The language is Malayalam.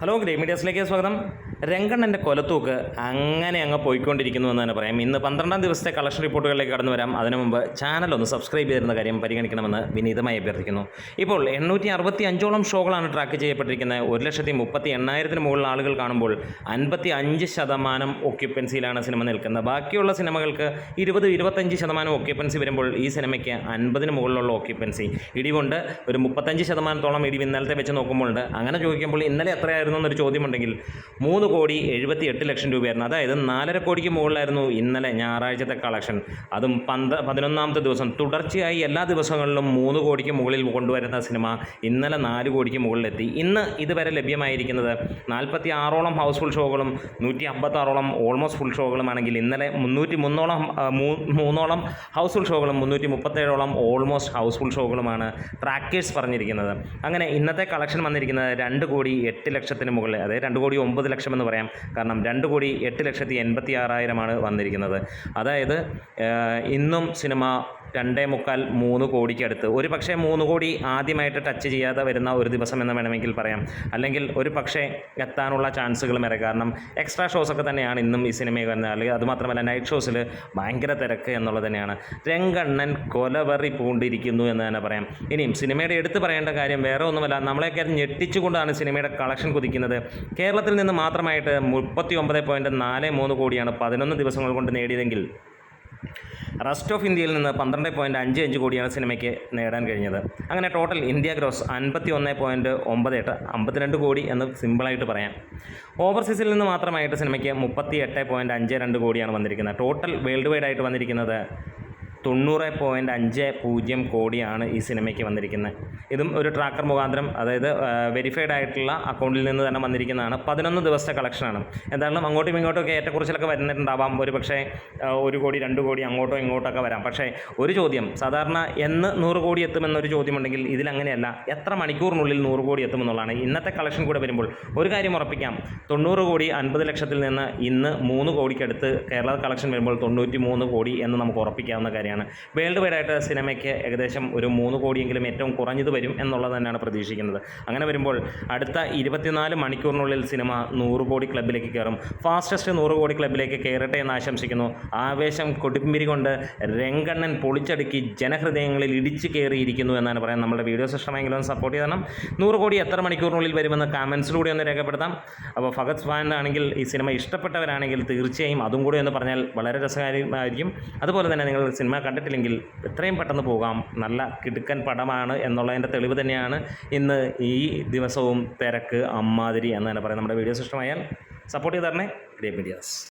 ഹലോ ഗ്രേറ്റ് മീഡിയാസിലേക്ക് സ്വാഗതം. രംഗണ്ണൻ്റെ കൊലത്തൂക്ക് അങ്ങനെ അങ്ങ് പോയിക്കൊണ്ടിരിക്കുന്നു എന്ന് തന്നെ പറയാം. ഇന്ന് 12-ാം ദിവസത്തെ കളക്ഷൻ റിപ്പോർട്ടുകളിലേക്ക് കടന്നു വരാം. അതിനു മുമ്പ് ചാനൽ ഒന്ന് സബ്സ്ക്രൈബ് ചെയ്തിരുന്ന കാര്യം പരിഗണിക്കണമെന്ന് വിനീതമായി അഭ്യർത്ഥിക്കുന്നു. ഇപ്പോൾ 865ഓളം ഷോകളാണ് ട്രാക്ക് ചെയ്യപ്പെട്ടിരിക്കുന്നത്. 1,38,000-ന് മുകളിൽ ആളുകൾ കാണുമ്പോൾ 55% ഒക്യുപ്പൻസിയിലാണ് സിനിമ നിൽക്കുന്നത്. ബാക്കിയുള്ള സിനിമകൾക്ക് 20-25% ഒക്യുപ്പൻസി വരുമ്പോൾ ഈ സിനിമയ്ക്ക് 50-ന് മുകളിലുള്ള ഒക്യുപ്പൻസി. ഇടിവുണ്ട്, ഒരു 35%-ഓളം ഇടിവ് ഇന്നലത്തെ വെച്ച് നോക്കുമ്പോഴുണ്ട്. അങ്ങനെ ചോദിക്കുമ്പോൾ ഇന്നലെ എത്രയായിരുന്നു എന്നൊരു ചോദ്യമുണ്ടെങ്കിൽ 3,78,00,000 രൂപയായിരുന്നു. അതായത് 4.5 കോടിക്ക് മുകളിലായിരുന്നു ഇന്നലെ ഞായറാഴ്ചത്തെ കളക്ഷൻ. അതും 11-ാമത്തെ ദിവസം തുടർച്ചയായി എല്ലാ ദിവസങ്ങളിലും 3 കോടിക്ക് മുകളിൽ കൊണ്ടുവരുന്ന സിനിമ ഇന്നലെ 4 കോടിക്ക് മുകളിലെത്തി. ഇന്ന് ഇതുവരെ ലഭ്യമായിരിക്കുന്നത് 46ഓളം ഹൗസ്ഫുൾ ഷോകളും 156ഓളം ഓൾമോസ്റ്റ് ഫുൾ ഷോകളുമാണെങ്കിൽ ഇന്നലെ 303ഓളം ഹൗസ്ഫുൾ ഷോകളും 337ഓളം ഓൾമോസ്റ്റ് ഹൗസ്ഫുൾ ഷോകളുമാണ് ട്രാക്കേഴ്സ് പറഞ്ഞിരിക്കുന്നത്. അങ്ങനെ ഇന്നത്തെ കളക്ഷൻ വന്നിരിക്കുന്നത് 2,08,00,000-ന് മുകളിൽ, അതായത് 2,09,00,000 എന്ന് പറയാം. കാരണം 2,08,86,000 വന്നിരിക്കുന്നത്. അതായത് ഇന്നും സിനിമ 2.25-3 കോടിക്കടുത്ത്, ഒരു പക്ഷേ 3 കോടി ആദ്യമായിട്ട് ടച്ച് ചെയ്യാതെ വരുന്ന ഒരു ദിവസം എന്ന് വേണമെങ്കിൽ പറയാം. അല്ലെങ്കിൽ ഒരു പക്ഷേ എത്താനുള്ള ചാൻസുകളും ഏറെ. കാരണം എക്സ്ട്രാ ഷോസൊക്കെ തന്നെയാണ് ഇന്നും ഈ സിനിമയിൽ വരുന്നത്. അല്ലെങ്കിൽ അതുമാത്രമല്ല നൈറ്റ് ഷോസിൽ ഭയങ്കര തിരക്ക് എന്നുള്ളത് തന്നെയാണ്. രംഗണ്ണൻ കൊലവെറി പൂണ്ടിരിക്കുന്നു എന്ന് തന്നെ പറയാം. ഇനിയും സിനിമയുടെ എടുത്തു പറയേണ്ട കാര്യം വേറെ ഒന്നുമല്ല, നമ്മളെയൊക്കെ ഞെട്ടിച്ചുകൊണ്ടാണ് സിനിമയുടെ കളക്ഷൻ കുതിക്കുന്നത്. കേരളത്തിൽ നിന്ന് മാത്രമായിട്ട് 39.43 കോടിയാണ് 11 ദിവസങ്ങൾ കൊണ്ട് നേടിയതെങ്കിൽ റെസ്റ്റ് ഓഫ് ഇന്ത്യയിൽ നിന്ന് 12.55 കോടിയാണ് സിനിമയ്ക്ക് നേടാൻ കഴിഞ്ഞത്. അങ്ങനെ ടോട്ടൽ ഇന്ത്യ ഗ്രോസ് 51.98, 52 കോടി എന്ന് സിമ്പിളായിട്ട് പറയാം. ഓവർസീസിൽ നിന്ന് മാത്രമായിട്ട് സിനിമയ്ക്ക് 38.52 കോടിയാണ് വന്നിരിക്കുന്നത്. ടോട്ടൽ വേൾഡ് വൈഡ് ആയിട്ട് വന്നിരിക്കുന്നത് 90.50 കോടിയാണ് ഈ സിനിമയ്ക്ക് വന്നിരിക്കുന്നത്. ഇതും ഒരു ട്രാക്കർ മുഖാന്തരം, അതായത് വെരിഫൈഡ് ആയിട്ടുള്ള അക്കൗണ്ടിൽ നിന്ന് തന്നെ വന്നിരിക്കുന്നതാണ്. 11 ദിവസത്തെ കളക്ഷനാണ്. എന്തായാലും അങ്ങോട്ടും ഇങ്ങോട്ടുമൊക്കെ ഏറ്റക്കുറച്ചിലൊക്കെ വരുന്നിട്ടുണ്ടാവാം. ഒരു പക്ഷേ 1 കോടി 2 കോടി അങ്ങോട്ടോ ഇങ്ങോട്ടൊക്കെ വരാം. പക്ഷേ ഒരു ചോദ്യം, സാധാരണ എന്ന് 100 കോടി എത്തുമെന്നൊരു ചോദ്യമുണ്ടെങ്കിൽ ഇതിലങ്ങനെയല്ല, എത്ര മണിക്കൂറിനുള്ളിൽ 100 കോടി എത്തുമെന്നുള്ളതാണ്. ഇന്നത്തെ കളക്ഷൻ കൂടെ വരുമ്പോൾ ഒരു കാര്യം ഉറപ്പിക്കാം, 90 കോടി 50 ലക്ഷത്തിൽ നിന്ന് ഇന്ന് 3 കോടിക്കടുത്ത് കേരള കളക്ഷൻ വരുമ്പോൾ 93 കോടി എന്ന് നമുക്ക് ഉറപ്പിക്കാവുന്ന കാര്യം. വേൾഡ് വൈഡ് ആയിട്ട് സിനിമയ്ക്ക് ഏകദേശം ഒരു 3 കോടിയെങ്കിലും ഏറ്റവും കുറഞ്ഞത് വരും എന്നുള്ളത് തന്നെയാണ് പ്രതീക്ഷിക്കുന്നത്. അങ്ങനെ വരുമ്പോൾ അടുത്ത 24 മണിക്കൂറിനുള്ളിൽ സിനിമ 100 കോടി ക്ലബിലേക്ക് കയറും. ഫാസ്റ്റസ്റ്റ് 100 കോടി ക്ലബിലേക്ക് കയറട്ടെ എന്ന് ആശംസിക്കുന്നു. ആവേശം കൊടുമ്പിരി കൊണ്ട് രംഗണ്ണൻ പൊളിച്ചടുക്കി ജനഹൃദയങ്ങളിൽ ഇടിച്ചു കയറിയിരിക്കുന്നു എന്നാണ് പറയാൻ. നമ്മുടെ വീഡിയോസ് ഇഷ്ടമെങ്കിലും സപ്പോർട്ട് ചെയ്യണം. 100 കോടി എത്ര മണിക്കൂറിനുള്ളിൽ വരുമെന്ന് കമൻസിലൂടെ ഒന്ന് രേഖപ്പെടുത്താം. അപ്പോൾ ഫഹദ് ഫാൻ ആണെങ്കിൽ, ഈ സിനിമ ഇഷ്ടപ്പെട്ടവരാണെങ്കിൽ തീർച്ചയായും അതും കൂടി ഒന്ന് പറഞ്ഞാൽ വളരെ രസകരമായിരിക്കും. അതുപോലെ തന്നെ നിങ്ങൾ സിനിമ കണ്ടിട്ടില്ലെങ്കിൽ എത്രയും പെട്ടെന്ന് പോകാം. നല്ല കിടുക്കൻ പടമാണ് എന്നുള്ളതിൻ്റെ തെളിവ് തന്നെയാണ് ഇന്ന് ഈ ദിവസവും തിരക്ക് അമ്മാതിരി എന്ന് തന്നെ പറയാം. നമ്മുടെ വീഡിയോസ് ഇഷ്ടമായാൽ സപ്പോർട്ട് ചെയ്ത് തരണേ. Great medias.